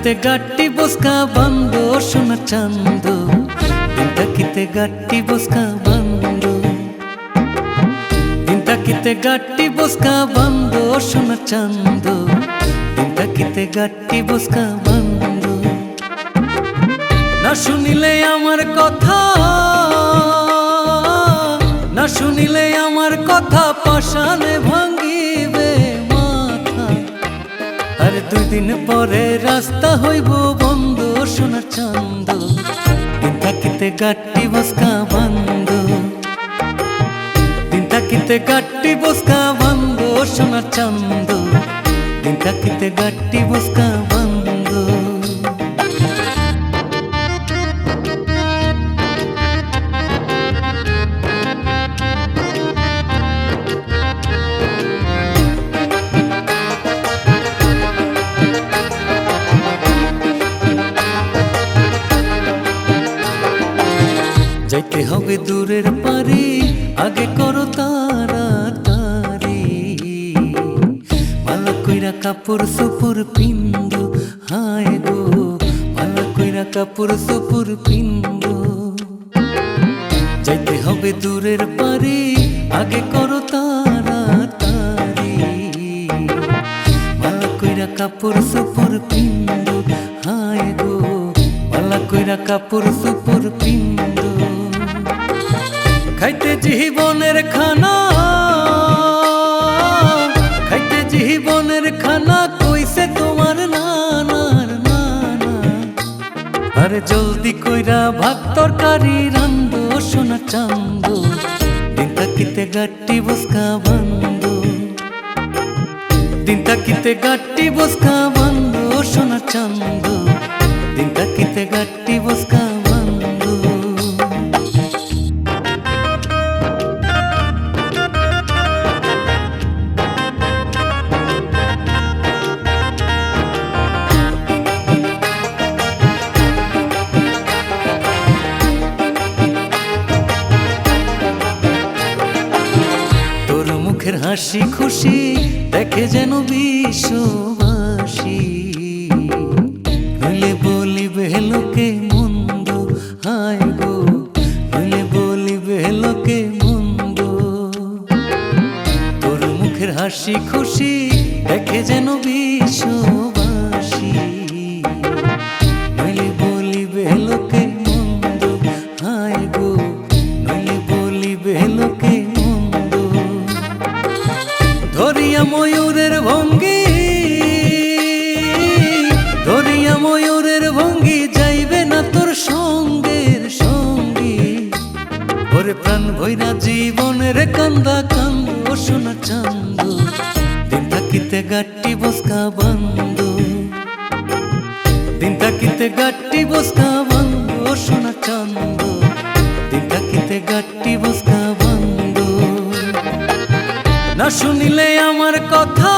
থাকিতে গাটি বসকা বন্ধ সোনা চান্দ, দিন থাকিতে গাটি বসকা বন্ধ, দিন থাকিতে গাটি বসকা বন্ধ সোনা চান্দ, দিন থাকিতে গাটি বসকা বন্ধ। না শুনিলে আমার কথা, না শুনিলে আমার কথা পাষাণে ভাঙ্গিবে মাথা। আর দুই দিন পরে রাস্তা হইব বন্ধ সোনার চান্দ, দিন থাকিতে গাটি বসকা বন্ধ, দিন থাকিতে গাটি বসকা বন্ধ সোনার চান্দ, দিন থাকিতে গাটি বসকা বন্ধ। যাইতে হবে দূরের পারি, আগে করো তাড়াতাড়ি, মালা কইরা কাপড় সুপুর পিন্দো, হায় গো মালা কইরা কাপড় সুপুর পিন্দো। যাইতে হবে দূরের পারি, আগে করো তাড়াতাড়ি, মালা কইরা কাপড় সুপুর পিন্দো, হায় গো মালা কইরা কাপড় সুপুর পিন্দো। খাইতে জীবনের খানা, খাইতে জীবনের খানা কইছে তোমার নানার নানা। আরে জলদি কইরা ভাত তরকারি রান্ধো সোনা চান্দ, দিন থাকিতে গাটি বসকা বন্ধ, দিন থাকিতে গাটি বসকা বন্ধ সোনা চান্দ, দিন থাকিতে গাটি বসকা বন্ধ। হাসি খুশি দেখে যেন বিশ্ববাসী, নইলে বলিবে লোকে মন্দ, হায় গো নইলে বলিবে লোকে মন্দ। তোর মুখের হাসি খুশি দেখে যেন বিশ্ববাসী, নইলে বলিবে লোকে মন্দ, হায় গো নইলে বলিবে লোকে মন্দ। ধরিয়া ময়ূরের ভঙ্গি, ধরিয়া ময়ূরের ভঙ্গি যাইবে না তোর সঙ্গের সঙ্গী। ওরে প্রাণ ভৈরা জীবনের কান্দা কান্দ সোনা চান্দ, দিন থাকিতে গাটি বসকা বন্ধ, দিন থাকিতে গাটি বসকা বন্ধ সোনা চান্দ, দিন থাকিতে গাটি বসকা বন্ধ। না শুনিলে আমার কথা,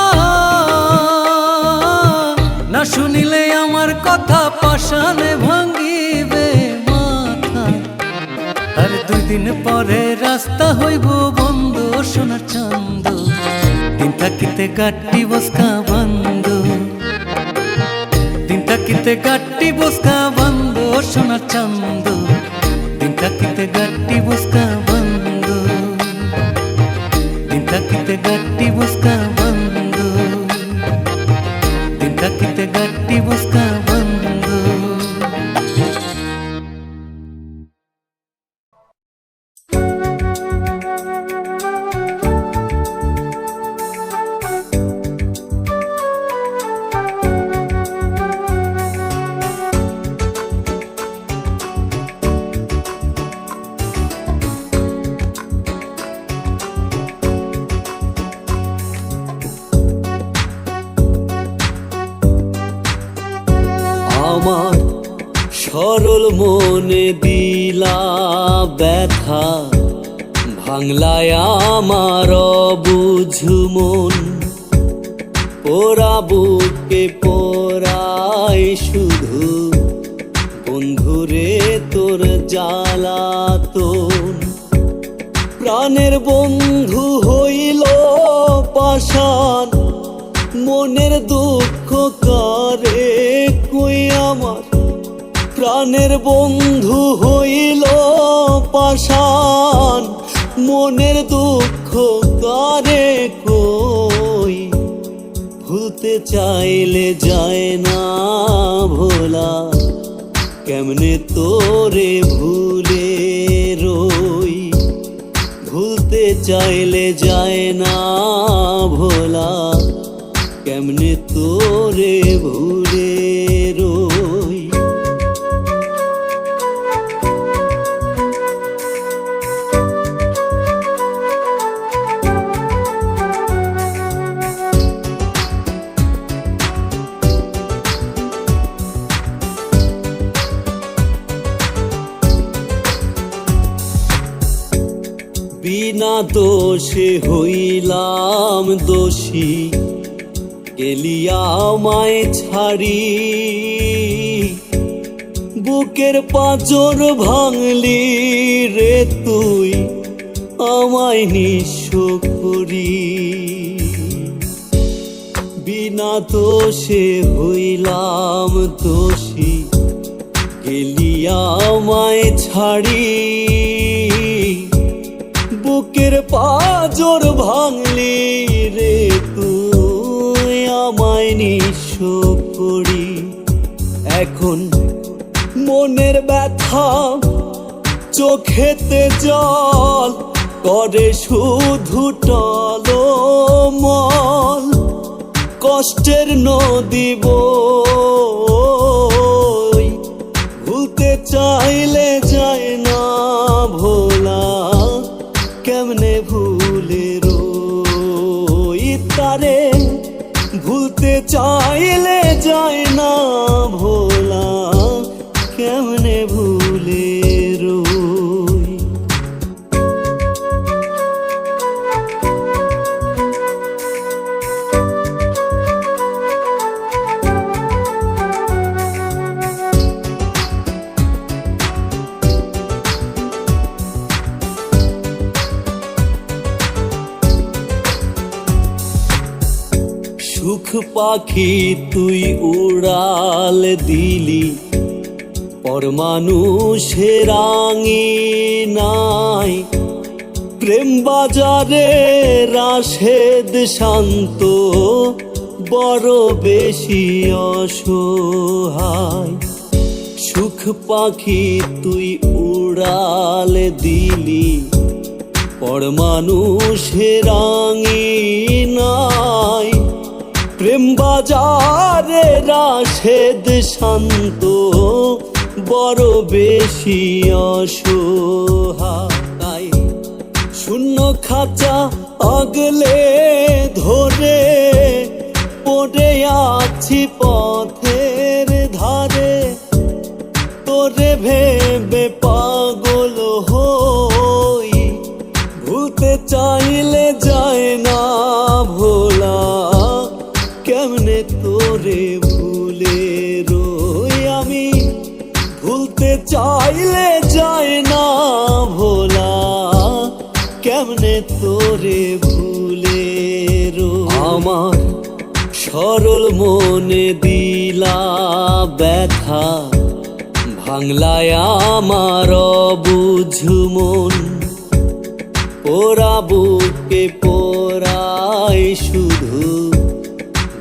না শুনিলে আমার কথা পাষাণে ভাঙ্গিবে মাথা। আর দুই দিন পরে রাস্তা হইব বন্ধ সোনার চান্দ, দিন থাকিতে গাটি বসকা বন্ধ, দিন থাকিতে গাটি বসকা বন্ধ সোনার চান্দ, দিন থাকিতে গাটি বসকা বন্ধ, দিন থাকিতে গাটি বসকা বন্ধ, দিন থাকিতে গাটি বসকা বন্ধ। আমার সরল মনে দিলা ব্যথা, ভাঙলায় আমার বুঝু মন, পোড়া বুকে পোড়াই শুধু বন্ধুরে তোর জ্বালাতন। প্রাণের বন্ধু হইল পাষাণ, মনের দুঃখ কারে কইয়া প্রাণের বন্ধু হইল পাষাণ, মনের দুঃখ কারে কই, ভুলতে চাইলে যায় না ভোলা, কেমনে তোরে ভুলে রই, ভুলতে চাইলে যায় না ভোলা, কেমনে তোরে ভুলে রই। বিনা দোষে হইলাম দোষী, গেলিয়া আমায় ছাড়ি, বুকের পাঁজর ভাঙলি রে তুই, আমায় নিঃস্ব করি। বিনা দোষে হইলাম দোষী, গেলিয়া আমায় ছাড়ি, বুকের পাঁজর ভাঙলি রে তুই, আমায় নিঃস্ব করি। এখন মনের ব্যথা চোখেতে জল করে শুধু টলমল, কষ্টের নদী বই, ভুলতে চাইলে যায় না ভোলা, কেমনে ভুলে রই তারে, ভুলতে চাইলে যায় না ভোলা, কেমনে ভুলে রই। সুখ পাখি তুই উড়াল দিলি, পর মানুষের আঙিনায়, প্রেম বাজারে রাশেদ শান্ত বড় বেশি অসহায়। সুখ পাখি তুই উড়াল দিলি, পর মানুষের আঙিনায়, প্রেম বাজারে রাশেদ শান্ত বড় বেশি অসহায়। শূন্য খাঁচা আগলে ধরে পড়ে আছি পথের ধারে, তোরে ভেবে পাগল হই, ভুলতে চাইলে যায় না ভোলা, কেমনে তোরে ভুলে রই আমি, ভুলতে চাইলে যায় না ভোলা, কেমনে তোরে ভুলে রই। আমার সরল মনে দিলা ব্যথা, ভাঙলায় আমার অবুঝ মন, পোড়া বুকে পোড়াই শুধু,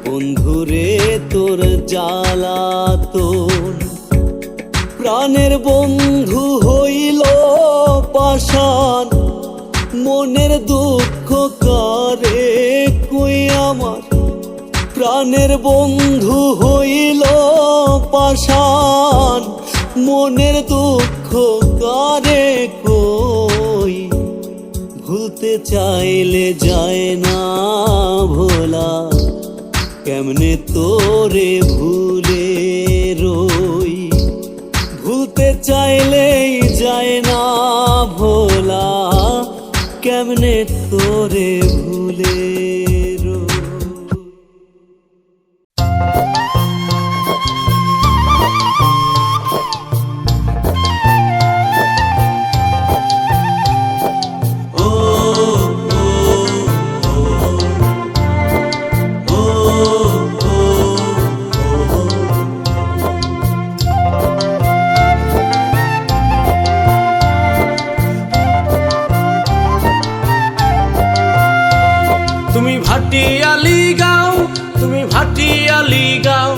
বন্ধুরে তোর জ্বালাতন। প্রাণের বন্ধু হইল পাষাণ, মনের দুঃখ কারে কই আমার, প্রাণের বন্ধু হইল পাষাণ, মনের দুঃখ কারে কই, ভুলতে চাইলে যায় না ভোলা, কেমনে তোরে ভুলে রই, ভুলতে চাইলেই যায় না ভোলা, কেমনে তোরে ভুলে রই। ভাটিয়ালি গাও, তুমি ভাটিয়ালি গাও,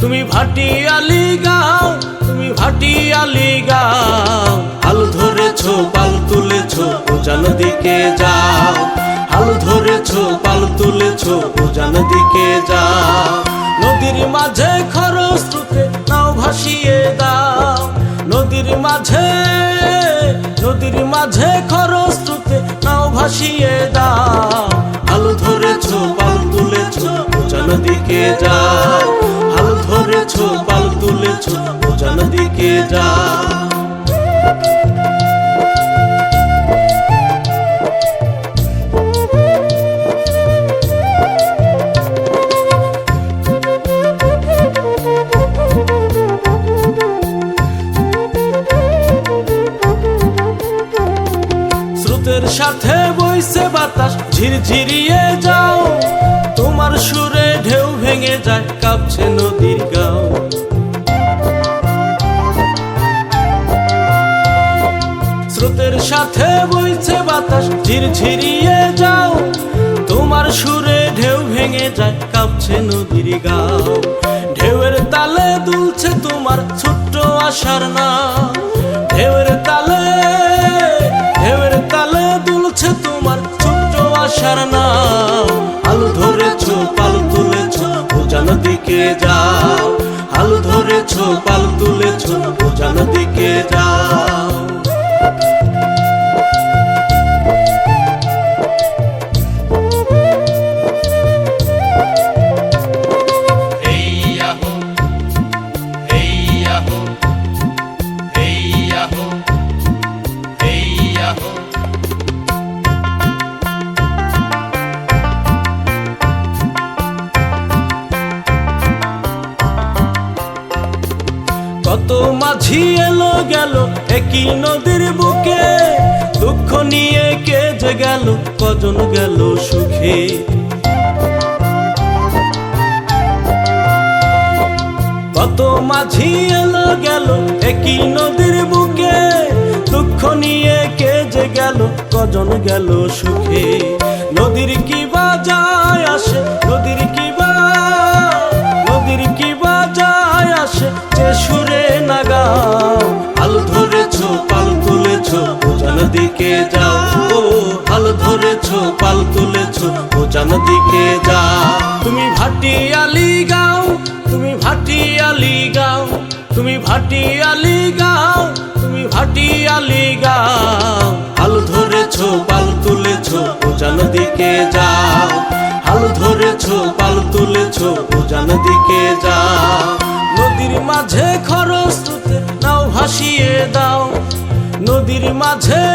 তুমি ভাটিয়ালি গাও, তুমি ভাটিয়ালি গাও। হাল ধরেছো পাল তুলেছো উজান দিকে যাও, হাল ধরেছো পাল তুলেছো উজান দিকে যাও। নদীর মাঝে খরস্রোতে নাও ভাসিয়ে দাও, নদীর মাঝে, নদীর মাঝে খরস্রোতে নাও ভাসিয়ে দাও। হাল ধরেছো পাল তুলেছো উজান দিকে যাও, হাল ধরেছো পাল তুলেছো উজান দিকে যাও। স্রোতের সাথে বইছে বাতাস ঝিরঝিরিয়ে যাও, তোমার সুরে ঢেউ ভেঙে যায় কাঁপছে নদীর গাও। স্রোতের সাথে বইছে বাতাস ঝিরঝিরিয়ে যাও, তোমার সুরে ঢেউ ভেঙে যায় কাঁপছে নদীর গাও। ঢেউয়ের তালে দুলছে তোমার ছোট্ট আশার নাও, ঢেউয়ের তালে, ঢেউয়ের তালে দুলছে তোমার ছোট্ট আশার নাও। হাল ধরেছো পাল তুলেছো উজান দিকে যাও, হাল ধরেছো পাল তুলেছো উজান দিকে যাও। কত মাঝি এলো গেল একই নদীর বুকে, দুঃখ নিয়ে কে যে গেল কজন গেল সুখে। কত মাঝি এলো গেল একই নদীর বুকে, দুঃখ নিয়ে কে যে গেল কজন গেল সুখে। নদীর কি বাজায় আসে, নদীর কি বা, নদীর কি বাজায় আসে যে সুরে না গাও। হাল ধরেছো পাল তুলেছো উজান দিকে যাও, ও হাল ধরেছো পাল তুলেছো উজান দিকে যাও। তুমি ভাটিয়ালি গাও, তুমি ভাটিয়ালি গাও, তুমি ভাটিয়ালি গাও, তুমি ভাটিয়ালি গাও। হাল ধরেছো পাল তুলেছো উজান দিকে যাও, হাল ধরেছো পাল তুলেছো উজান দিকে যাও। নদীর মাঝে খরস্রোতে নাও ভাসিয়ে দাও, নদীর মাঝে,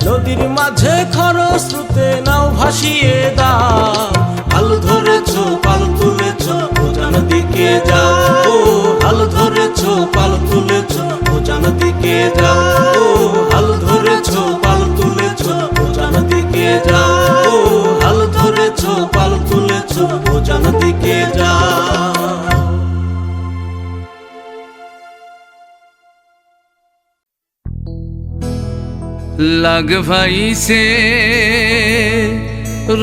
নদীর মাঝে খরস্রোতে নাও ভাসিয়ে দাও। হাল ধরেছো পাল তুলেছো উজান দিকে যাও, ও হাল ধরেছো পাল তুলেছো উজান দিকে যাও, ও হাল ধরেছো পাল তুলেছো উজান দিকে যাও, ও হাল ধরেছো পাল তুলেছো উজান দিকে যাও। লাগ ভাইছে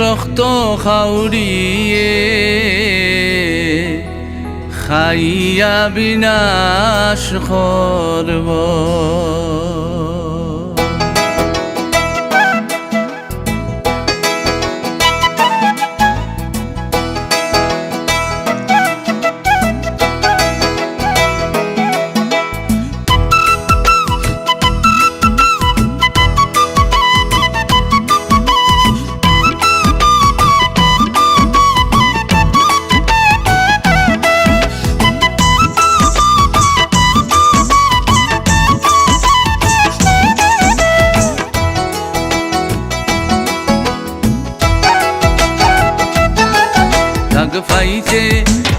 রক্ত খাউরিয়ে, খাইয়া বিনাশ করব। লাগ পাইছে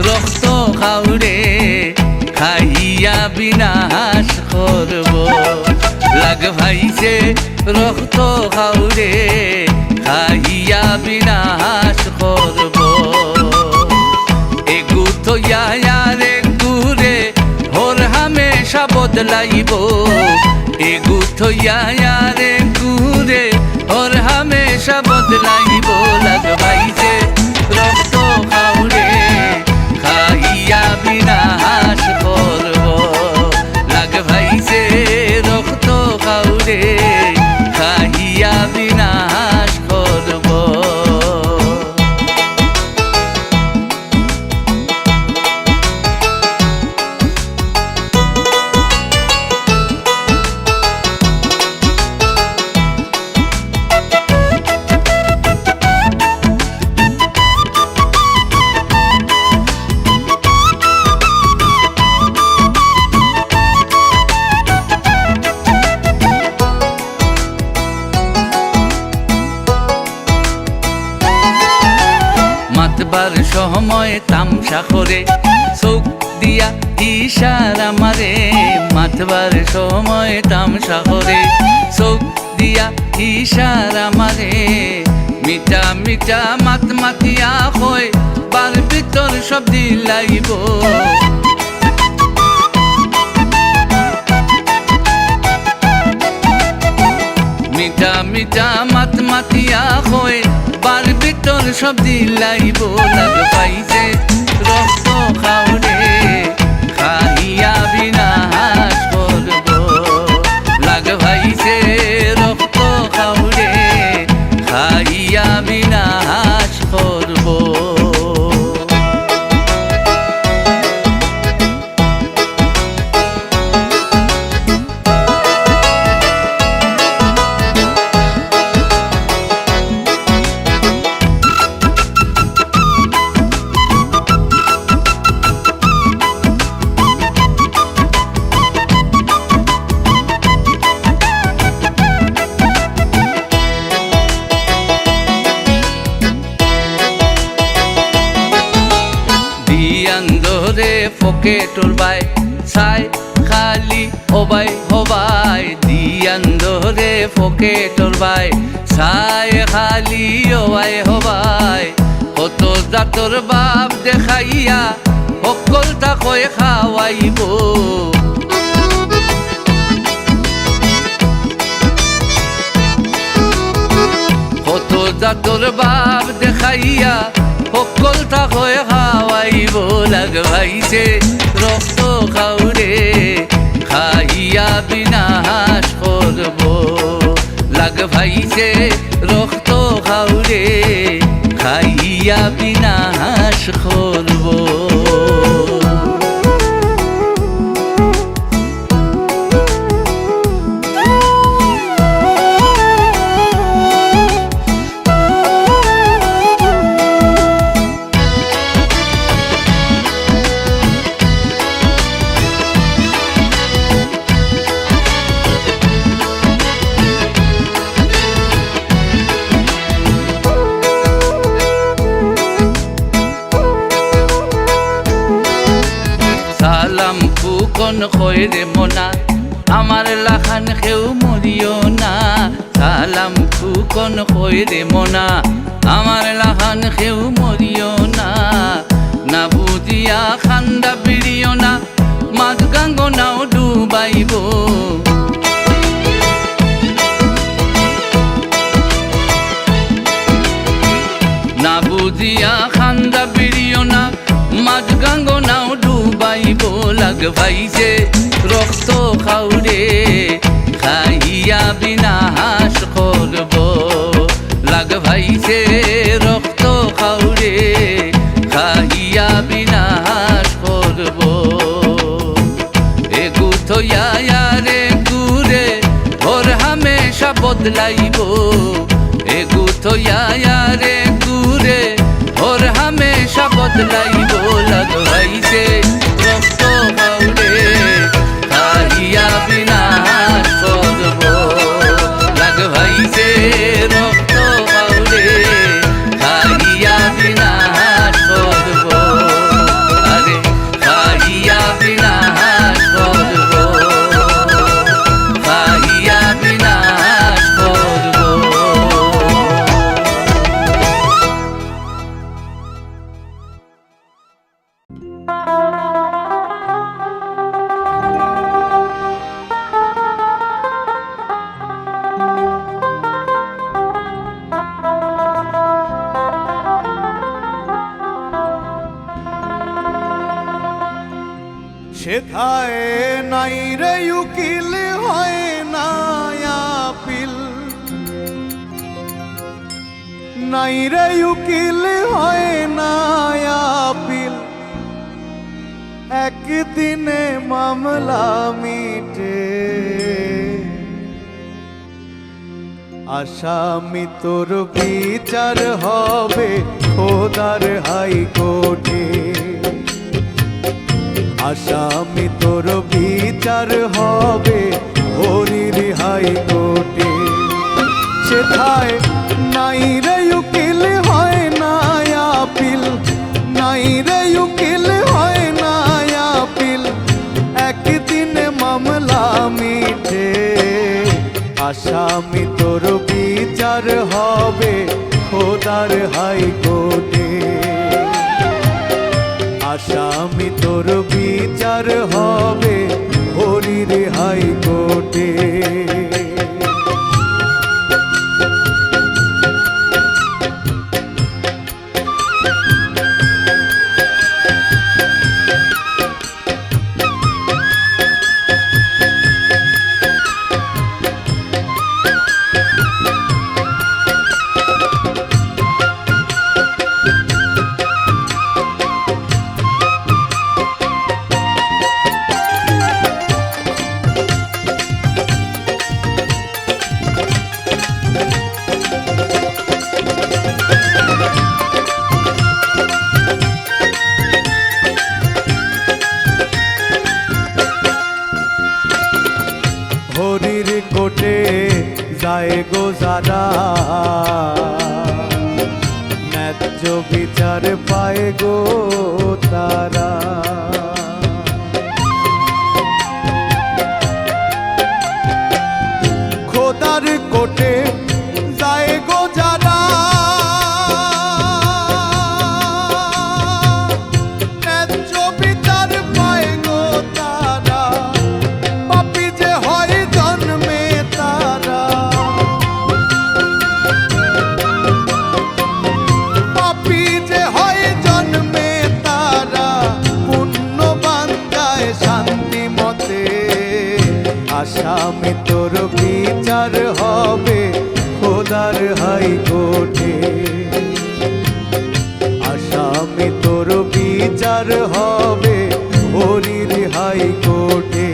রক্ত খাউরে, খাইয়া বিনাশ করব। লাগ পাইছে রক্ত খাউরে, খাইয়া বিনাশ করব। এগু থইয়া রে গুরে হর হামেশা বদলাইব, এগু থইয়া রে গুরে হর হামেশা বদলাইব। লাগ পাইছে মাতবার সময় তামসা করে চোখ দিয়া ইশারা মারে মাতবার সময় তামসা করে চোখ দিয়া ইশারা মারে মিটা মিটা মাত মাতিয়া হয় বার ভিতর সব দিলাইব মিটা মিটা মাত মাতিয়া হয় বার ভিতর সব দিলাইব লাগ পাইছে রক্ত খাওরে খাইয়া বিনাশ করব লাগ পাইছে রক্ত খাওরে খাইয়া বিনাশ করব পকেটর বাই ছাই খালি হবাই হবাই দিয়ান ধরে পকেটর বাই ছাই খালি হবাই হবাই কত জাতর বাপ দেখাইয়া সকল তাকই খাওয়াইব কত জাতর বাপ দেখাইয়া সকল তাকই খাওয়াইব লাগ ভাইছে রক্ত খাওরে খাইয়া বিনাশ করব লাগ ভাইছে রক্ত খাওরে খাইয়া বিনাশ করব সালাম ফুকন খয়রে মনা আমার লাখান কেউ মরিও না সালাম ফুকন খয়রে মনা আমার লাখান কেউ মরিও না না বুঝিয়া খান্দা বিড়িও না মাছ গাঙ্গনাও ডুবাইব না বুঝিয়া খান্দা বিড়িও না মাছ গাঙ্গনাও ডুবাইব লাগ ভাইছে রক্ত খাওরে খাইয়া বিনাশ করব লাগ ভাইছে রক্ত খাওরে খাইয়া বিনাশ করব এগু থইয়া রে গুরে ওর হামেশা বদলাইব এগু থইয়া রে গুরে ওর হামেশা বদলাইব লাগ ভাইছে রক্ত খাওরে খাইয়া বিনাশ করব লাগ ভাইছে রক্ত খাওরে খাইয়া বিনাশ করব আরে খাইয়া বিনাশ করব খাইয়া বিনাশ করব সেথায় নাই রে উকিল হয় না আপিল নাই রে উকিল হয় না আপিল একদিনে মামলা মিটে আসামি তোর বিচার হবে খোদার হাইকোর্টে আসামি তোর বিচার হবে হরির হাইকোর্টে সেথায় নাই রে উকিল হয় না আপিল বিচার হবে খোদার হাইকোর্টে। আসামি তোর বিচার হবে হরির হাইকোর্টে। হরির কোটে যায় গো যারা, ন্যায্য বিচার পায় গো তারা। খোদার কোটে যায় গো যারা, ন্যায্য বিচার পায় গো তারা। পাপী যে হয় জন্মে তারা, পাপী যে হয় জন্মে তারা। পুণ্যবান যায় শান্তি মতে। আসামি তোর বিচার হবে খোদার হাইকোর্টে। আসামি তোর বিচার হবে হরির হাইকোর্টে।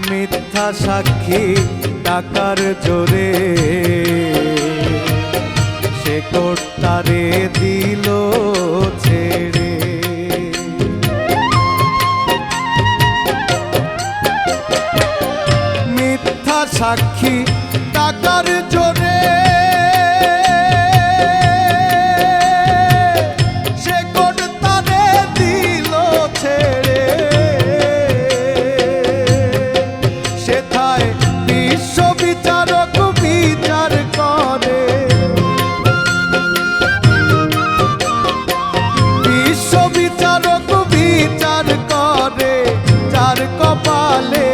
মিথ্যা সাক্ষী টাকার জোরে, সে কোর্টারে দিল ছেড়ে। মিথ্যা সাক্ষী টাকার জোরে, সে কোর্টারে দিল ছেড়ে। সেথায় বিশ্ব বিচারক বিচার করে, বিশ্ব বিচারক বিচার করে। যার কপালে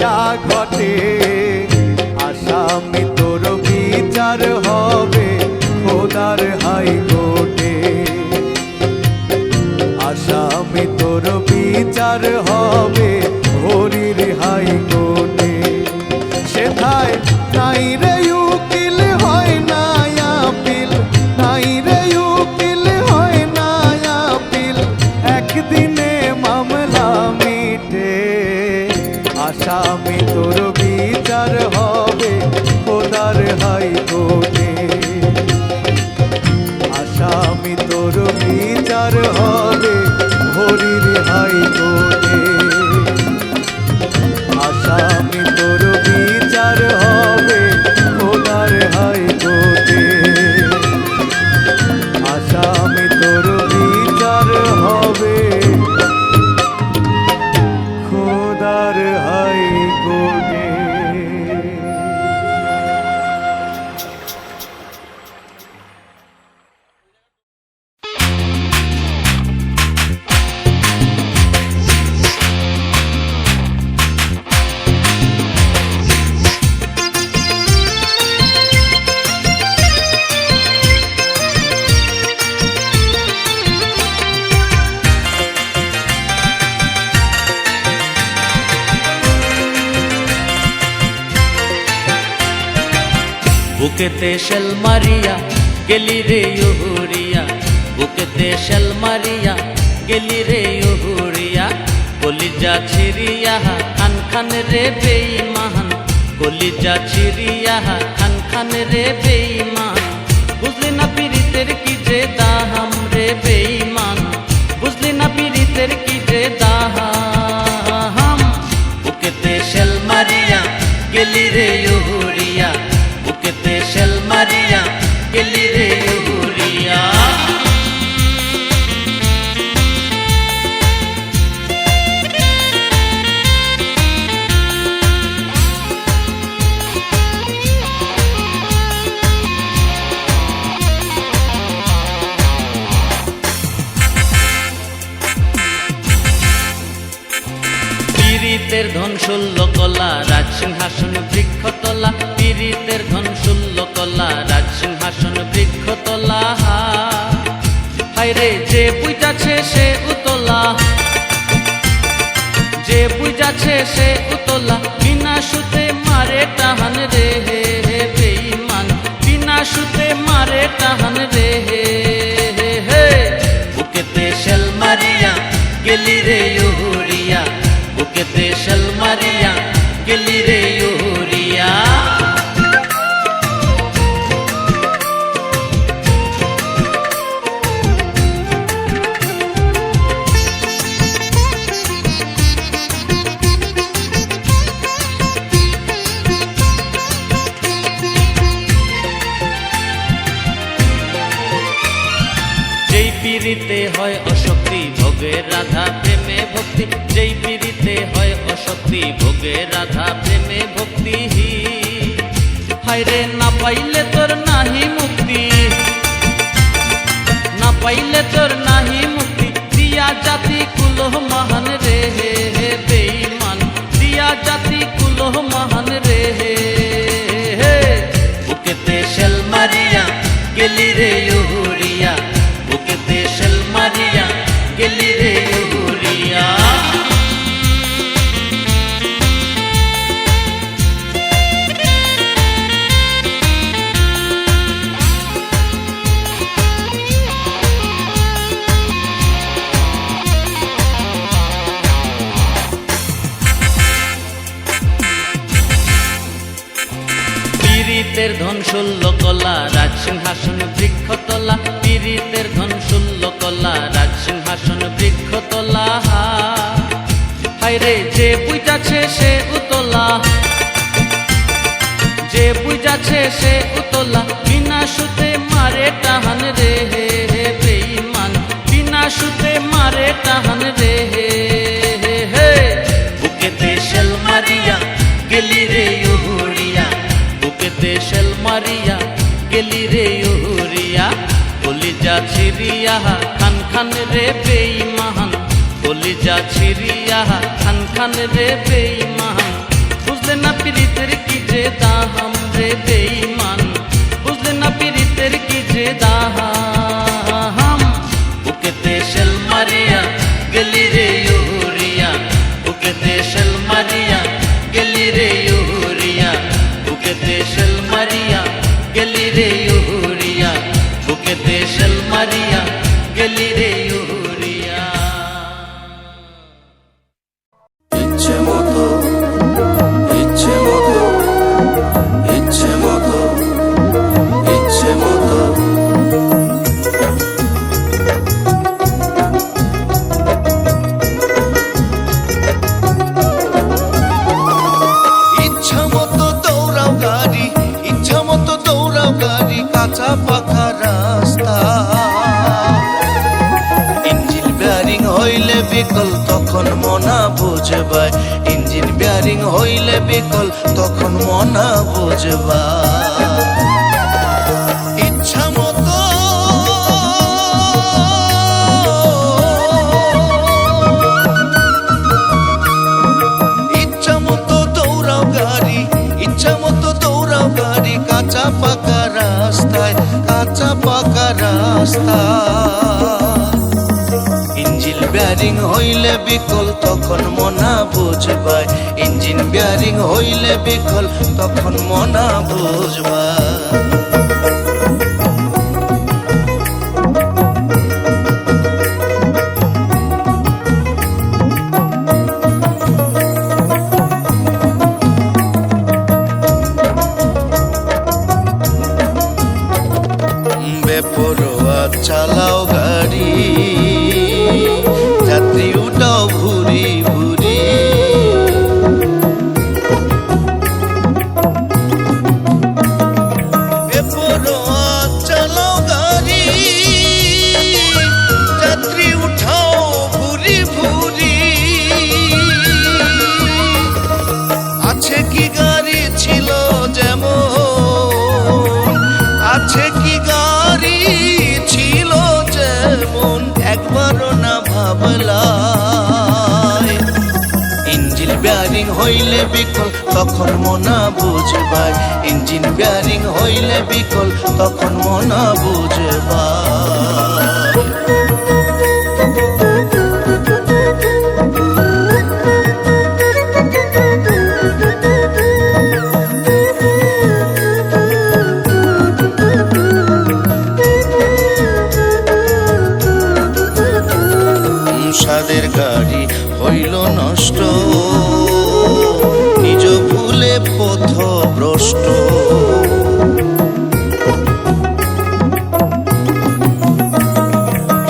যা ঘটে। আসামি তোর বিচার হবে খোদার হাইকোর্টে। আসামি তোর বিচার হবে হরির হাইকোর্টে। সেথায় নাই রে উকিল হয় না আপিল, নাই রে উকিল হয় না আপিল। একদিনে মামলা মিটে। আসামি তোর বিচার হবে খোদার হাইকোর্টে। আসামি তোর বিচার হবে হরির হাইকোর্টে। আসামি তোর বিচার হবে খোদার হাইকোর্টে। আসামি তোর বিচার হবে খোদার হাইকোর্টে। বুকেতে শেল মারিয়া গেলি রে ইউরিয়া, বুকেতে শেল মারিয়া গেলি রে উহুরিয়া কলিজা ছিড়িয়া খান খান রে বেঈমান কলিজা ছিড়িয়া খান খান রে বেঈমান বুঝলি না পীড়িতের কি যে দাহাম রে বেঈমান বুঝলি না পীড়িতের কি যে দাহাম বুকেতে শেল মারিয়া গেলি রে উহুরিয়া বুকেতে শেল মারিয়া গেলি রে উহুরিয়া পীড়িতের ধন শূল্য কলা রাজসিংহাসন বৃক্ষতলা পীড়িতের ধন শূল্য কলা রাজসিংহাসন বৃক্ষতলা হায়রে যে বুঝাছে সে উতলা যে বুঝাছে সে উতলা বিনা সুতে মারে টাহান রে হে হে বেঈমান বিনা সুতে মারে টাহান রে হে হে হে বুকেতে শেল মারিয়া গেলি রে উহুরিয়া বুকেতে শেল মারিয়া গেলি রে উহুরিয়া যেই পীড়িতে হয় অশক্তি ভোগে রাধা প্রেমে ভক্তি যেই পীড়িতে হয় অশক্তি ভোগে রাধা প্রেমে ভক্তি হায়রে না পাইলে তোর নাহি মুক্তি না পাইলে তোর নাহি মুক্তি দিয়া জাতি কুলহ মহান রে হে হে বেঈমান দিয়া জাতি কুলহ মহান রে হে হে বুকেতে শেল মারিয়া গেলি রে উহুরিয়া বুকেতে শেল মারিয়া গেলি রে উহুরিয়া পীড়িতের ধন শূল্য কলা রাজসিংহাসন বৃক্ষতলা পীড়িতের ধন শূল্য কলা রাজসিংহাসন বৃক্ষতলা হায়রে যে বুঝাছে সে উতলা যে বুঝাছে সে উতলা বিনা সুতে মারে টাহান রে হে হে বেঈমান বিনা সুতে মারে টাহান রে হে হে হে বুকেতে শেল মারিয়া গেলি রে উহুরিয়া বুকেতে শেল মারিয়া গেলি রে উহুরিয়া কলিজা ছিড়িয়া খান খান রে বেঈমান কলিজা ছিড়িয়া খান খান রে বেঈমান বুঝলে না পীড়িতের কি যে দাহাম রে বেঈমান বুঝলে না পীড়িতের কি যে দাহাম বুকেতে শেল মারিয়া গেলি রে উহুরিয়া বুকেতে শেল মারিয়া গেলি রে উহুরিয়া বুকেতে শেল মারিয়া গেলি রে উহুরিয়া বুকেতে শেল মারিয়া গেলি রে উহুরিয়া ইচ্ছে মতো ইচ্ছে মতো ইচ্ছে মতো ইচ্ছে মতো ইচ্ছা মতো দৌড়াও গাড়ি ইচ্ছা মতো দৌড়াও গাড়ি কাঁচা পাকা রাস্তা ইঞ্জিন বেয়ারিং হইলে বিকল তখন মনা বুঝবাই ইঞ্জিন বেয়ারিং হইলে বিকল তখন মনা বুঝবাই ইচ্ছা মতো ইচ্ছা মতো দৌড়াও গাড়ি ইচ্ছা মতো দৌড়াও গাড়ি কাঁচা পাকা রাস্তায় কাঁচা পাকা রাস্তা ইঞ্জিন বেয়ারিং হইলে বিকল তখন মনা বুঝবাই ইঞ্জিন বেয়ারিং হইলে বিকল তখন মনা বুঝবাই ব্যারিং হইলে বিকল তখন মনা বুঝবাই ইঞ্জিন ব্যারিং হইলে বিকল তখন মনা বুঝবাই সাদের গাড়ি হইল নষ্ট নিজ ভুলে পথভ্রষ্ট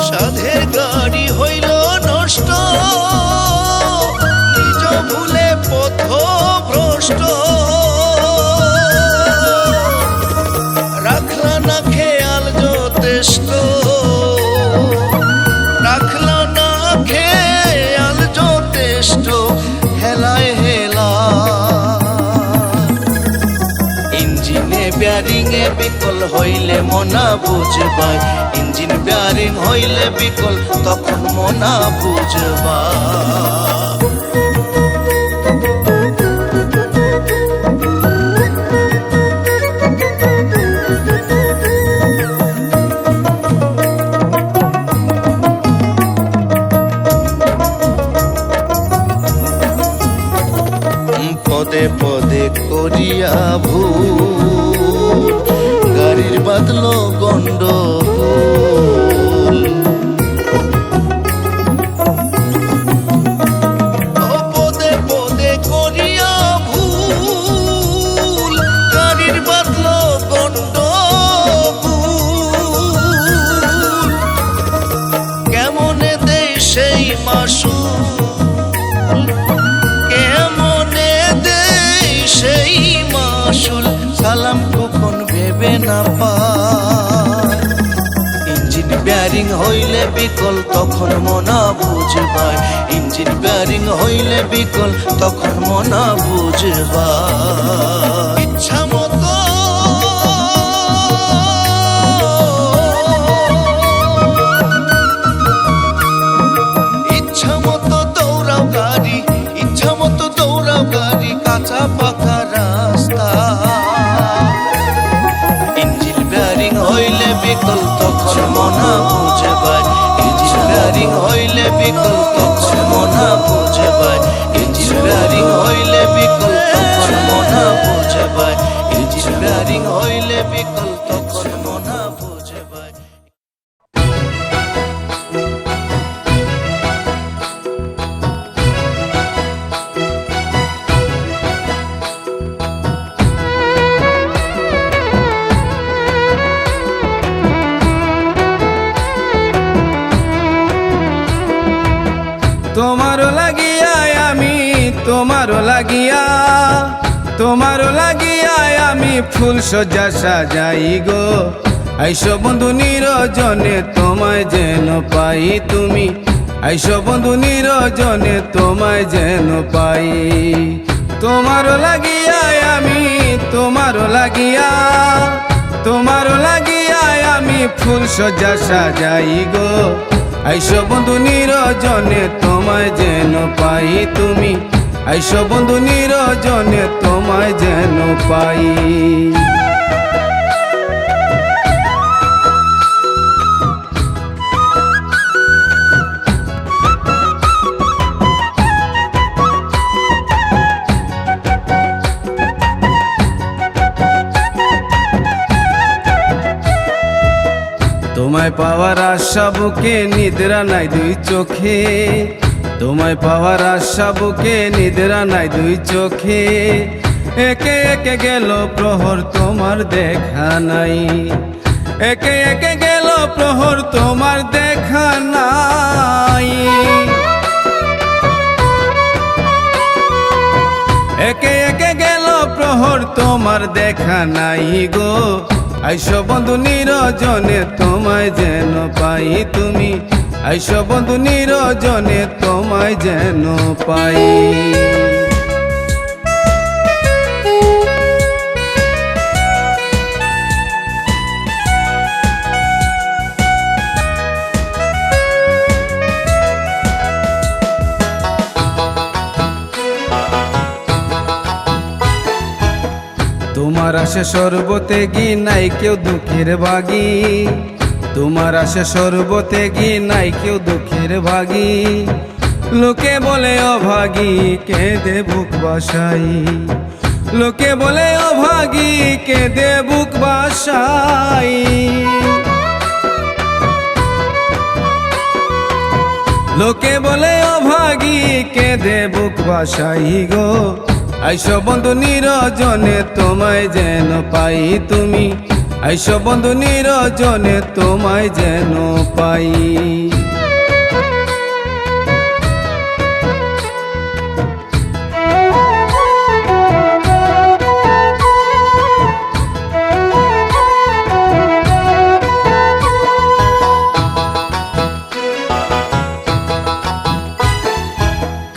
সাধের গাড়ি হইল নষ্ট নিজ ভুলে পথভ্রষ্ট রাখলা না খেয়াল যথেষ্ট রাখলা না খেয়াল যথেষ্ট হেলায় হেলা ইঞ্জিনে ব্যারিং এ বিকল হইলে মনা বুঝবাই ইঞ্জিন ব্যারিং হইলে বিকল তখন মনা বুঝবাই পদে পদে করিয়া ভুল গাড়ির বাদলো গন্ডগোল পদে পদে করিয়া ভুল গাড়ির বাদলো গন্ডগোল কেমনে দেই সেই মাসুল সেই মাসুল সালাম কখন ভেবে না পায় ইঞ্জিন ব্যারিং হইলে বিকল তখন মনা বুঝবাই ইঞ্জিন ব্যারিং হইলে বিকল তখন মনা বুঝবাই ইচ্ছা মতো ইচ্ছা মতো দৌড়াও গাড়ি ইচ্ছা মতো দৌড়াও গাড়ি কাঁচা পাকা রাস্তা ইঞ্জিন ব্যারিং হইলে বিকল তখন মনা বুঝবাই ইঞ্জিন ব্যারিং হইলে বিকল তখন মনা বুঝবাই ইঞ্জিন ব্যারিং হইলে বিকল তখন মনা বুঝবাই ইঞ্জিন ব্যারিং হইলে বিকল তখন মনা বুঝবাই তোমারও লাগিয়া আমি তোমারও লাগিয়া আমি ফুল সজ্জা সাজাই গো আইসো বন্ধু নিরজনে তোমায় যেন পাই তুমি আইসো বন্ধু নিরজনে তোমায় যেন পাই তোমারও লাগিয়া আমি তোমারও লাগিয়া আমি ফুল সজ্জা সাজাই গো আইসো বন্ধু নিরজনে তোমায় যেন পাই তুমি আইসো বন্ধু নিরজনে তোমায় যেন পাই তোমায় পাওয়ার আশা বুকে নিদ্রা নাই দুই চোখে তোমায় পাওয়ার আশা বুকে নিদ্রা নাই দুই চোখে একে একে গেল প্রহর তোমার দেখা নাই একে একে গেল প্রহর তোমার দেখা নাই একে একে গেল প্রহর তোমার দেখা নাই গো আইসো বন্ধু নিরজনে তোমায় যেন পাই তুমি আইসো বন্ধু নিরজনে তোমায় যেন পাই আসে সর্বতে গি নাই কেউ দুঃখের ভাগী, তোমার আসে সর্বতে গি নাই কেউ দুঃখের ভাগী। লোকে বলে অভাগী কেঁদে বুক বাসাই, লোকে বলে অভাগী কেঁদে বুক বাসাই। লোকে বলে অভাগী কেঁদে বুক বাসাই গো। আইসো বন্ধু নিরজনে তোমায় যেন পাই তুমি, আইসো বন্ধু নিরজনে তোমায় যেন পাই।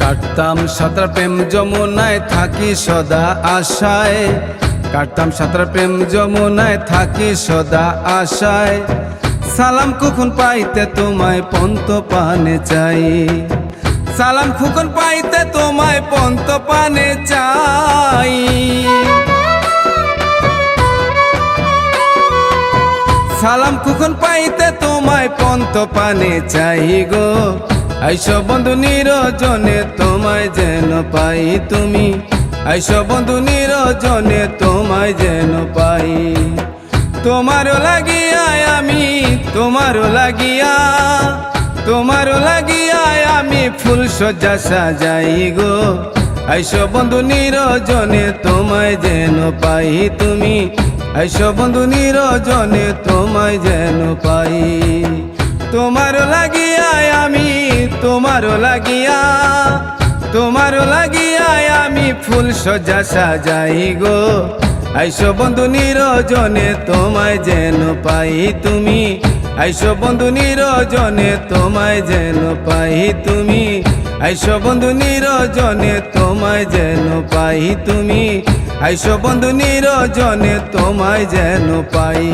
কাটতাম সাঁতার প্রেম যমুনায় থাকি সদা আশায়, কাটতাম সাঁতার প্রেম যমুনায় থাকি সদা আশায়। সালাম কখন পাইতে তোমায় পন্ত পানে চাই, সালাম কখন পাইতে তোমায় পন্ত পানে চাই। সালাম কখন পাইতে তোমায় পন্ত পানে চাই গো। আইসো বন্ধু নিরজনে তোমায় যেন পাই তুমি, আইসো বন্ধু নিরজনে তোমায় যেন পাই। তোমারও লাগিয়া আমি, তোমারও লাগিয়া, তোমারও লাগিয়া আমি ফুল সজ্জা সাজাই গো। আইসো বন্ধু নিরজনে তোমায় যেন পাই তুমি, আইসো বন্ধু নিরজনে তোমায় যেন পাই। তোমারও লাগিয়া আমি, তোমারও লাগিয়া, তোমারও লাগিয়া আমি ফুল সজ্জা সাজাই গো। আইসো বন্ধু নিরজনে তোমায় যেন পাই তুমি, আইসো বন্ধু নিরজনে তোমায় যেন পাই তুমি, আইসো বন্ধু নিরজনে তোমায় যেন পাই তুমি, আইসো বন্ধু নিরজনে তোমায় যেন পাই।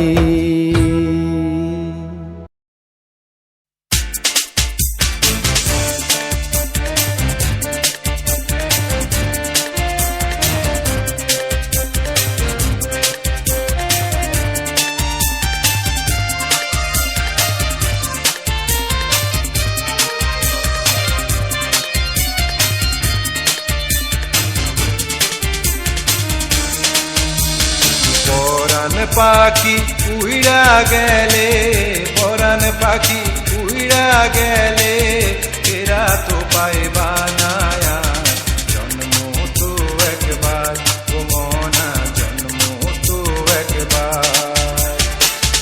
পাখি উইড়া গেলে, পরাণ পাখি উইড়া গেলে, এরা তো পাইবা না জন্ম তো একবার, ও মনা জন্ম তো একবার।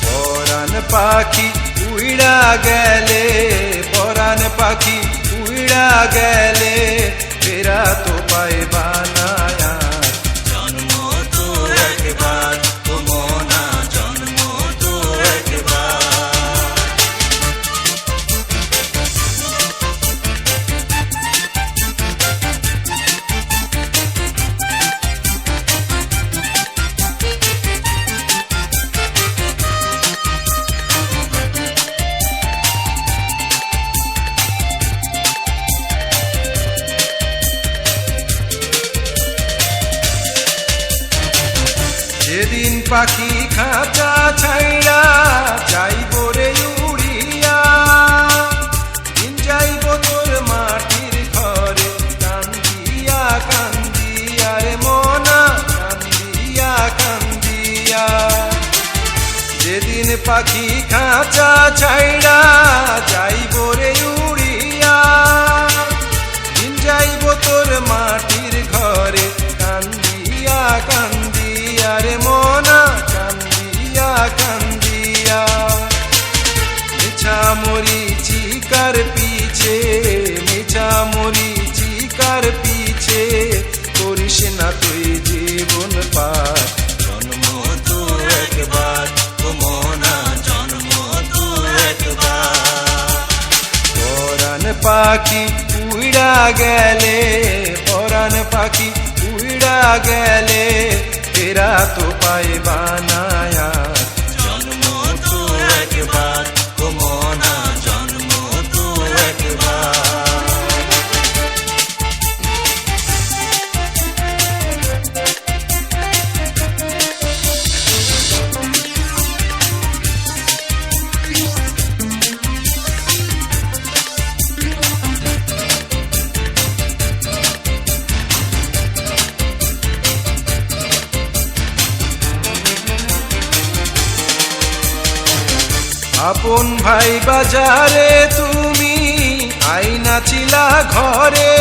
পরাণ পাখি উইড়া গেলে, পরাণ পাখি উইড়া গেলে, এরা তো পাইবা না জন্ম তো একবার। যেদিন পাখি খাঁচা ছাইড়া যাইব রে উড়িয়া, দিন যাইব তোর মাটির ঘরে কান্দিয়া কান্দিয়া, রে মনা কান্দিয়া কান্দিয়া। যেদিন পাখি খাঁচা ছাইড়া যাইব রে উড়িয়া, দিন যাইব তোর মাটির ঘরে কান্দিয়া কান্দিয়া, রে মনা কান্দিয়া কান্দিয়া। মিছা মরিচিকার পিছে, মিছা মরিচিকার পিছে, করিস না তুই জীবন পার, জন্ম তো একবার, ও মনা জন্ম তো একবার। পরাণ পাখি উইড়া গেলে, পরাণ পাখি উইড়া গেলে, এরা তো পাইবা না জন্ম তো একবার, ও মনা জন্ম তো একবার। আপন ভাই বাজারে তুমি আইনা ছিলা ঘরে,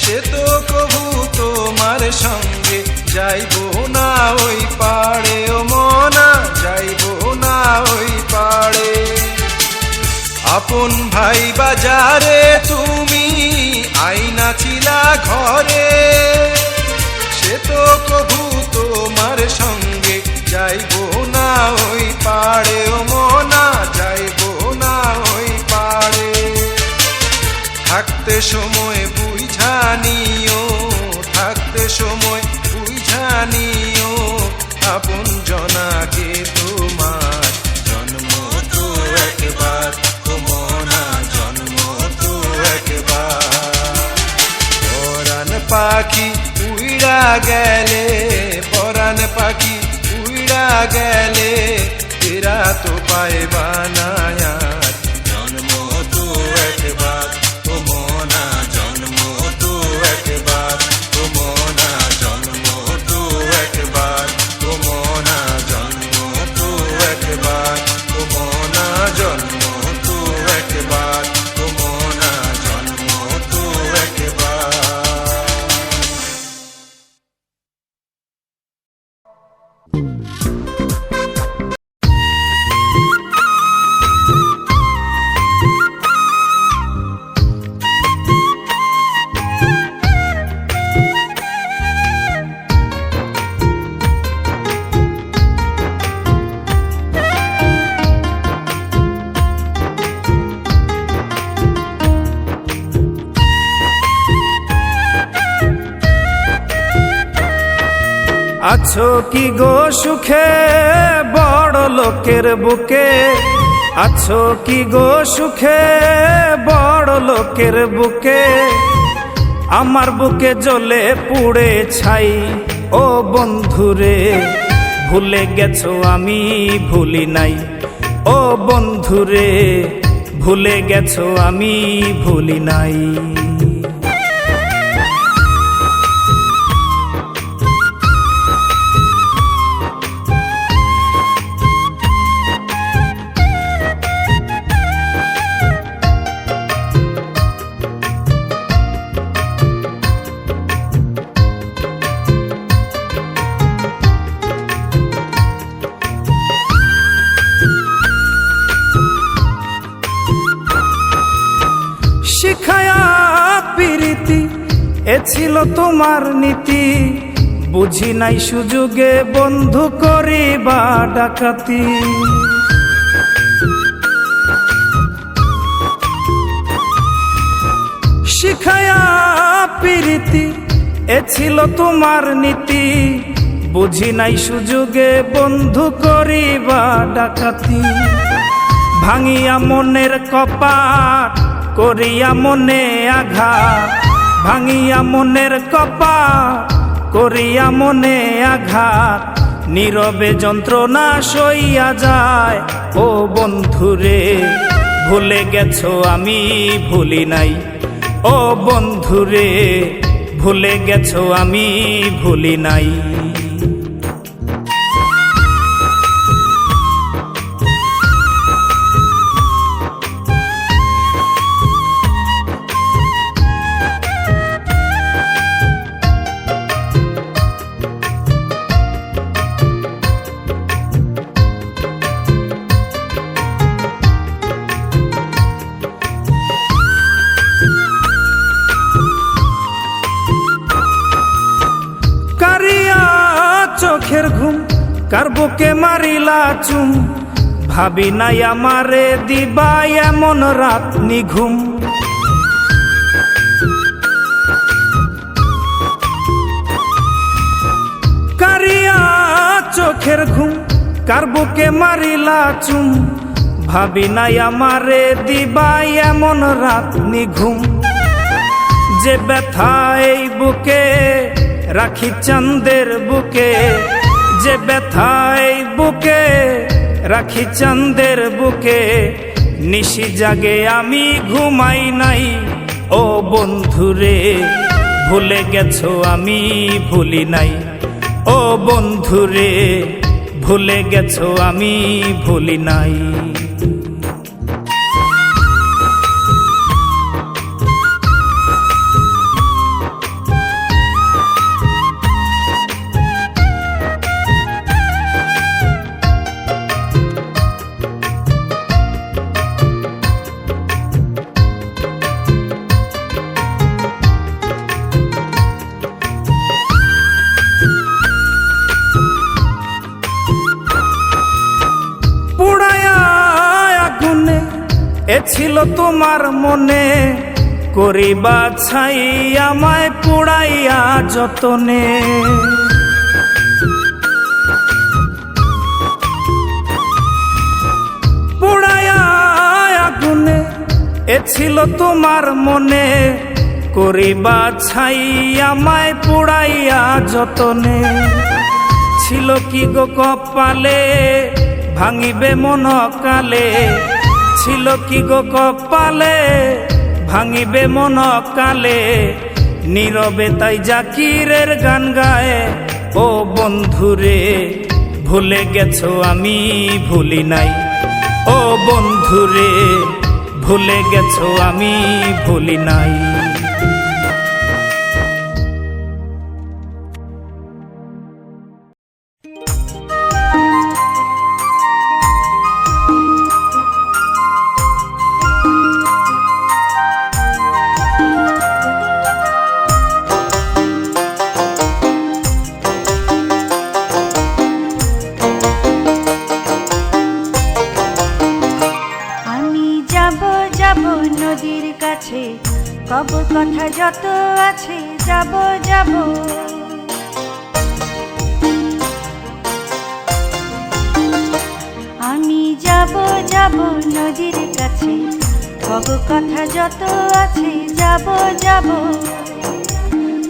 সে তো কবু তোমার সঙ্গে যাইব না ওই পাড়ে, ও মনা যাইব না ওই পাড়ে। আপন ভাই বাজারে তুমি আইনা ছিলা ঘরে, সে তো কবু তোমার সঙ্গে যাইব না ওই পাড়ে, ও মনা যাইব না ওই পাড়ে। থাকতে সময় বুঝানিও, থাকতে সময় বুঝানিও, আপন জনাকে তোমার জন্ম তো একবার, ও মনা জন্ম তো একবার। পরাণ পাখি উইড়া গেলে, পরাণ পাখি উইড়া গেলে, এরা তো পাইবা না আর জন্ম তো একবার, ও মনা জন্ম তো একবার, ও মনা জন্ম তো একবার, ও মনা জন্ম তো একবার, ও মনা জন্ম তো একবার, ও মনা জন্ম তো একবার। আছো কি গো সুখে বড় লোকের বুকে, আছো কি গো সুখে বড় লোকের বুকে, আমার বুকে জ্বলে পুড়ে ছাই, ও বন্ধুরে ভুলে গেছো আমি ভুলি নাই, ও বন্ধুরে ভুলে গেছো আমি ভুলি নাই। শিখায়া প্রীতি এ ছিল তোমার নীতি, বুঝি নাই সুযোগে বন্ধু করিবা ডাকাতি। শিখায়া প্রীতি এ ছিল তোমার নীতি, বুঝি নাই সুযোগে বন্ধু করিবা ডাকাতি। ভাঙিয়া মনের কপাট করিয়া মনে আঘাত, ভাঙিয়া মনের কপাট করিয়া মনে আঘাত, নীরবে যন্ত্রণা সইয়া যায়, ও বন্ধুরে ভুলে গেছো আমি ভুলি নাই, ও বন্ধুরে ভুলে গেছো আমি ভুলি নাই। চোখের ঘুম কার বুকে মারিলা চুম, ভাবি নাই আমারে দিবা এমন রাত নিঘুম। কারিয়া চোখের ঘুম কার বুকে মারিলা চুম, ভাবি নাই আমারে দিবা এমন রাত নিঘুম। যে ব্যথা এই বুকে রাখি চাঁদের বুকে, যে ব্যথা এই বুকে রাখি চাঁদের বুকে, নিশি জাগে আমি ঘুমাই নাই, ও বন্ধুরে ভুলে গেছো আমি ভুলি নাই, ও বন্ধুরে ভুলে গেছো আমি ভুলি নাই। এ ছিল তোমার মনে, করিবা ছাই আমায় পুড়াইয়া যতনে। পুড়াইয়া আগুনে এ ছিল তোমার মনে, করিবা ছাই আমায় পুড়াইয়া যতনে। ছিল কি গো কপালে ভাঙিবে মন কালে, ছিল কি গো কপালে ভাঙিবে মন কালে। নীরবে তাই জাকিরের গান গায়, ও বন্ধুরে ভুলে গেছো আমি ভুলি নাই। ও বন্ধুরে ভুলে গেছো আমি ভুলি নাই। নদীর কাছে কব কথা যত আছে, যাব যাব। আমি যাব যাব নদীর কাছে, কব কথা যত আছে, যাব যাব।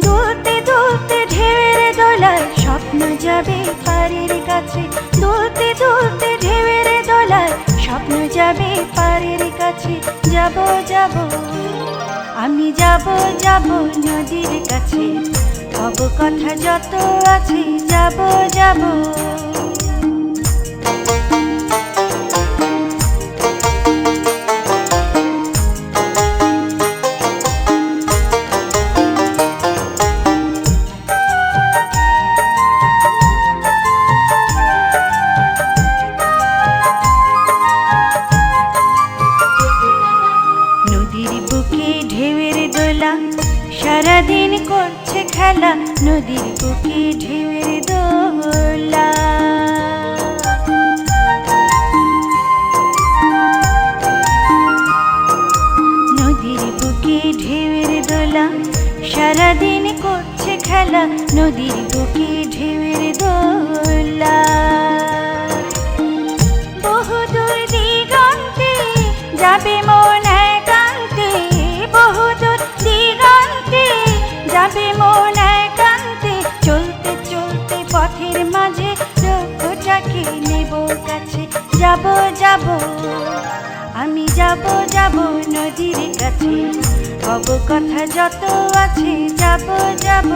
দুলতে দুলতে ঢেউয়ের দোলায় স্বপ্ন যাবে পারের কাছে, দুলতে দুলতে ঢেউয়ের দোলায় স্বপ্ন যাবে পারের কাছে, যাব যাব। আমি যাব যাব নদীর কাছে, কব কথা যত আছে, যাব যাব। সারাদিন করছে খেলা নদীর বুকে ঢেউয়ের দোলা। নদীর বুকে ঢেউয়ের দোলা, সারাদিন করছে খেলা নদীর বুকে ঢেউয়ের দোলা। বহুদূর দিগন্তে যাবে মন একান্তে, বহুদূর দিগন্তে যাবে মন একান্তে। চলতে চলতে পথের মাঝে লক্ষ্যটাকে নেব কাছে, যাব যাব। আমি যাব যাব নদীর কাছে, কব কথা যত আছে, যাব যাব।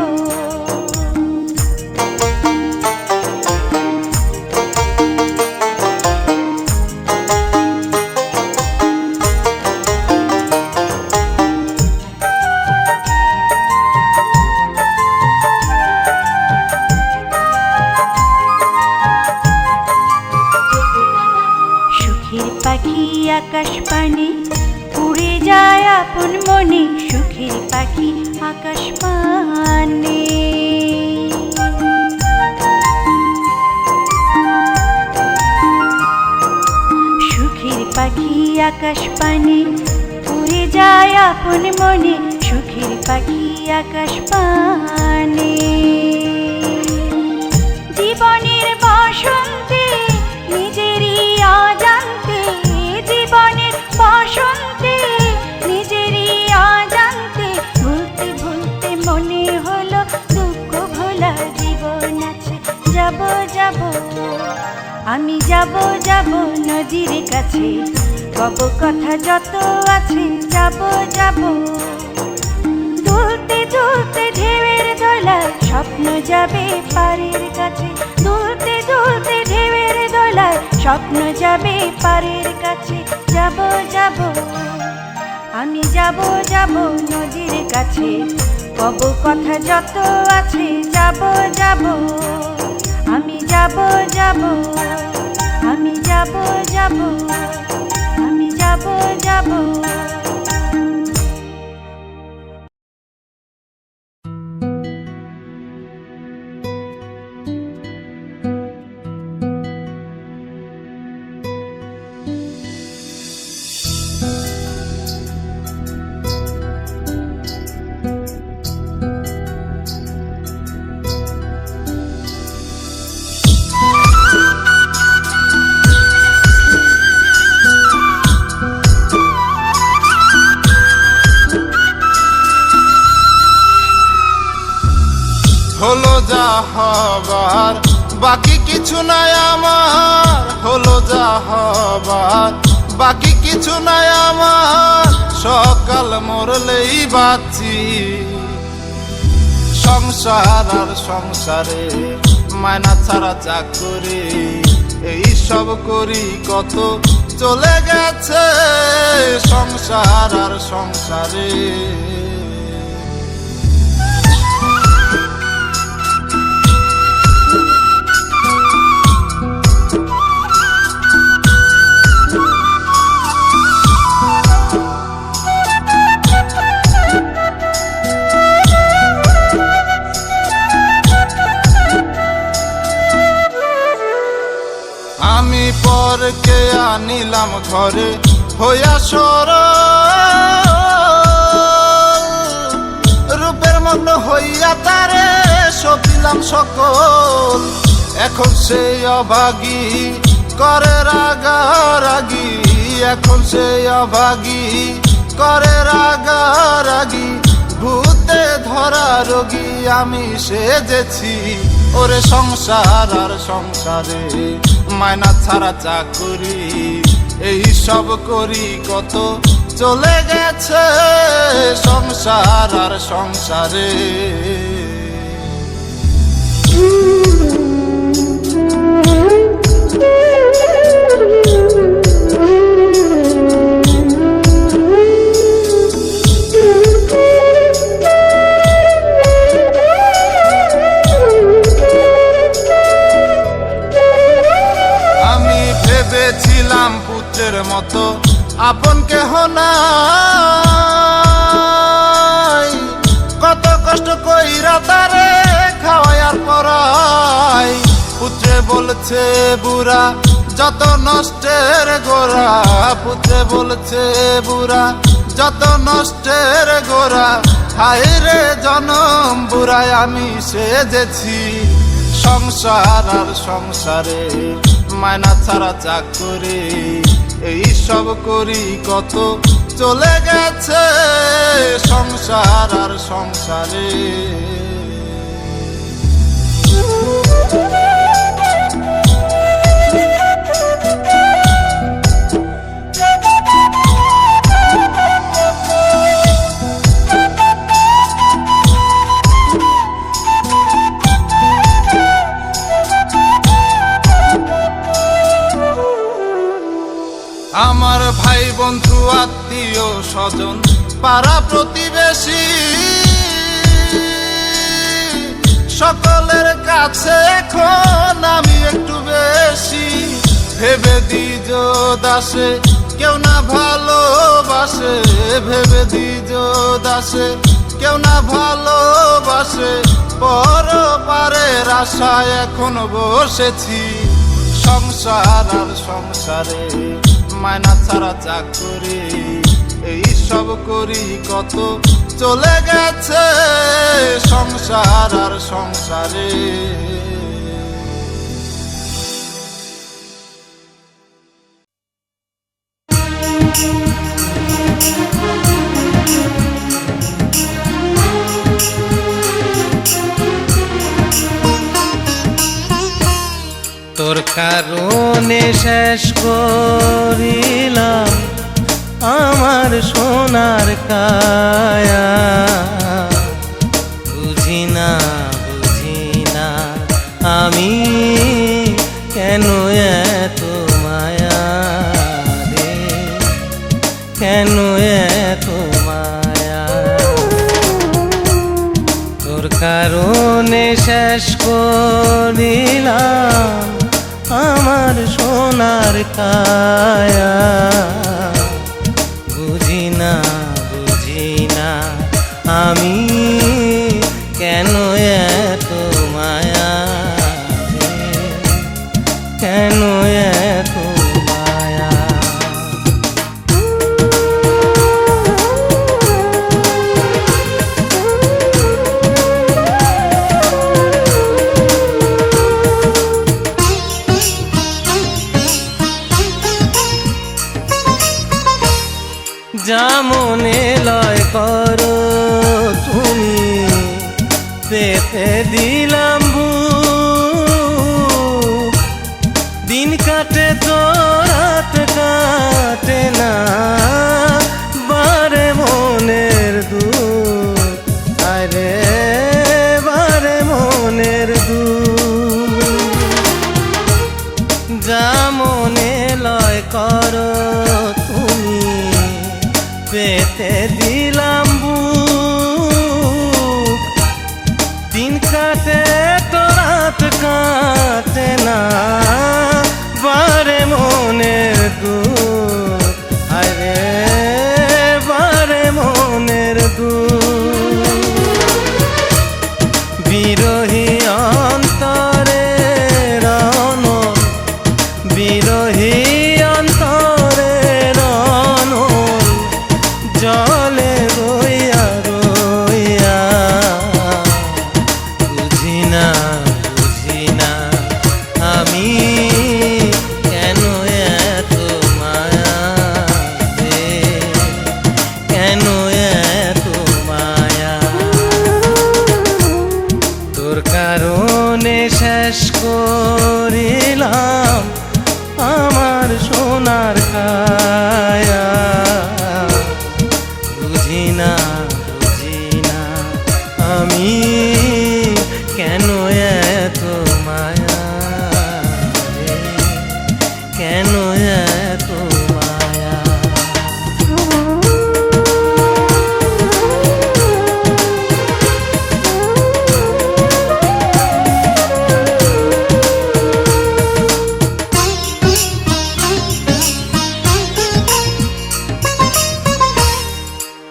পাখি আকাশ পানে উড়ে যায় আপন মনে, সুখের পাখি আকাশ পানে। সুখের পাখি আকাশ পানে উড়ে যায় আপন মনে, সুখের পাখি আকাশ পানে। জীবনের বসন্তে নিজেরই অজান্তে, জীবনের বসন্তে নিজেরই অজান্তে। ভুলতে ভুলতে মনে হলো দুঃখ ভোলা জীবন আছে, যাব যাব। আমি যাব যাব নদীর কাছে, কব কথা যত আছে, যাব যাব। দুলতে দুলতে ঢেউয়ের দোলায় স্বপ্ন যাবে পারের কাছে, দুলতে দুলতে ঢেউয়ের স্বপ্ন যাবে পারের কাছে যাব যাব আমি যাব যাব নদীর কাছে কব কথা যত আছে যাব যাব আমি যাব যাব আমি যাব যাব আমি যাব যাব হলো যা হবার বাকি কিছু নাই আমার, হলো যা হবার বাকি কিছু নাই আমার, সকাল মরলেই বাঁচি। সংসার আর সংসারে মায়না ছাড়া চাকরি এই সব করি কত চলে গেছে সংসার আর সংসারে। আমি পরকে আনিলাম ঘরে হইয়া সরল, রূপের মগ্ন হইয়া তারে সপিলাম সকল। এখন সেই অভাগী করে রাগারাগি, এখন সেই অভাগী করে রাগারাগি, ভূতে ধরা রোগী আমি সেজেছি। ওরে সংসার আর সংসারে মায়না ছাড়া চাকরি এই সব করি কত চলে গেছে সংসার আর সংসারে। ভেবেছিলাম পুত্রের মতো আপন কেহ নাই, কত কষ্ট কইরা তারে খাওয়াই আর পড়াই। পুত্রে বলছে বুড়া যত নষ্টের গোড়া, পুত্রে বলছে বুড়া যত নষ্টের গোড়া, হায় রে জনম বুড়ায় আমি সেজেছি। সংসার আর সংসারে মায়না ছাড়া চাকরি এই সব করি কত চলে গেছে সংসার আর সংসারে। আমার ভাই বন্ধু আত্মীয় স্বজন পাড়া প্রতিবেশী সকলের কাছে এখন আমি একটু বেশি। ভেবে দিজ দাসে কেউ না ভালোবাসে, ভেবে দিজ দাসে কেউ না ভালোবাসে, পর পারের আশায় এখন বসেছি। সংসার আর সংসারে মায়না ছাড়া চাকরি এই সব করি কত চলে গেছে সংসার আর সংসারে। তোর কারণে শেষ করিলাম আমার সোনার কায়া, বুঝি না আমি কেন এত কারণে শেষ করিলাম আমার সোনার কায়া। বুঝি না আমি কেন এত মায়া রে, কেন এত মায়া। যা মনে লয় করো তুমি, পেতে দিলাম বুক। দিন কাটে তো রাত কাটে না, বারে মনের দুঃখ, আরে বারে মনের দুঃখ। যা মনে লয় করো তুমি, পেতে দিলাম বুক। দিন কাটে তো রাত কাটে না, বারে মনের দুঃখ, আরে বারে মনের দুঃখ। বিরহী অন্তরে রণ, বিরহী অন্তরে রণ, জলে রইয়া রইয়া। বুঝি না আমি কেন এত মায়া রে, কেন এত মায়া। তোর কারণে শেষ করিলাম আমার সোনার কায়া। বুঝি না আমি কেন এত মায়া রে, কেন এত মায়া।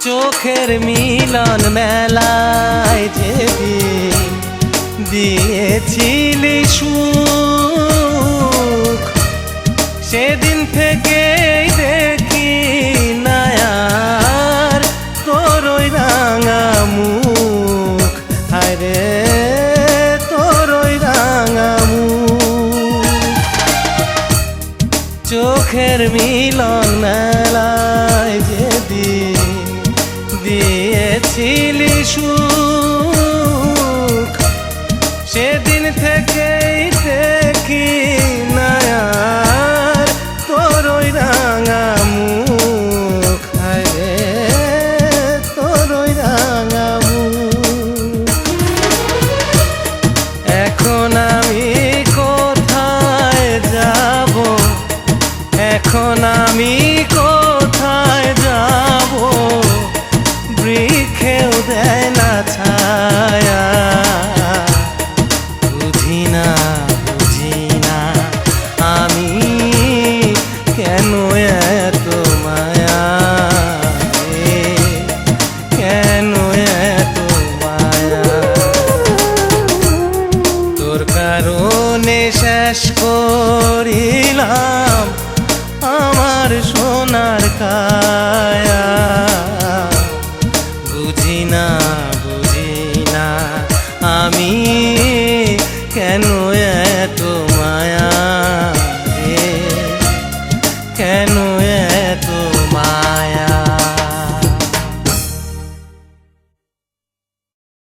চোখের মিলন মেলায় যেদিন দিয়েছিলি সুখ, সেদিন থেকেই দেখি না আর তোর ওই রাঙা মুখ, আরে তোর ওই রাঙা মুখ। চোখের মিলন মেলায় যেদিন দিয়েছিলি সুখ, সেদিন থেকেই দেখি না আর তোর ওই রাঙা মুখ, আরে তোর ওই রাঙা মুখ। এখন আমি কোথায় যাব, এখন আমি কোথায় যাব, বৃক্ষেও দেয় না ছায়া। বুঝি না আমি কেন এত মায়া রে, কেন এত মায়া। তোর কারণে শেষ করিলাম আমার সোনার কায়া। বুঝি না আমি কেন এত মায়া রে, কেন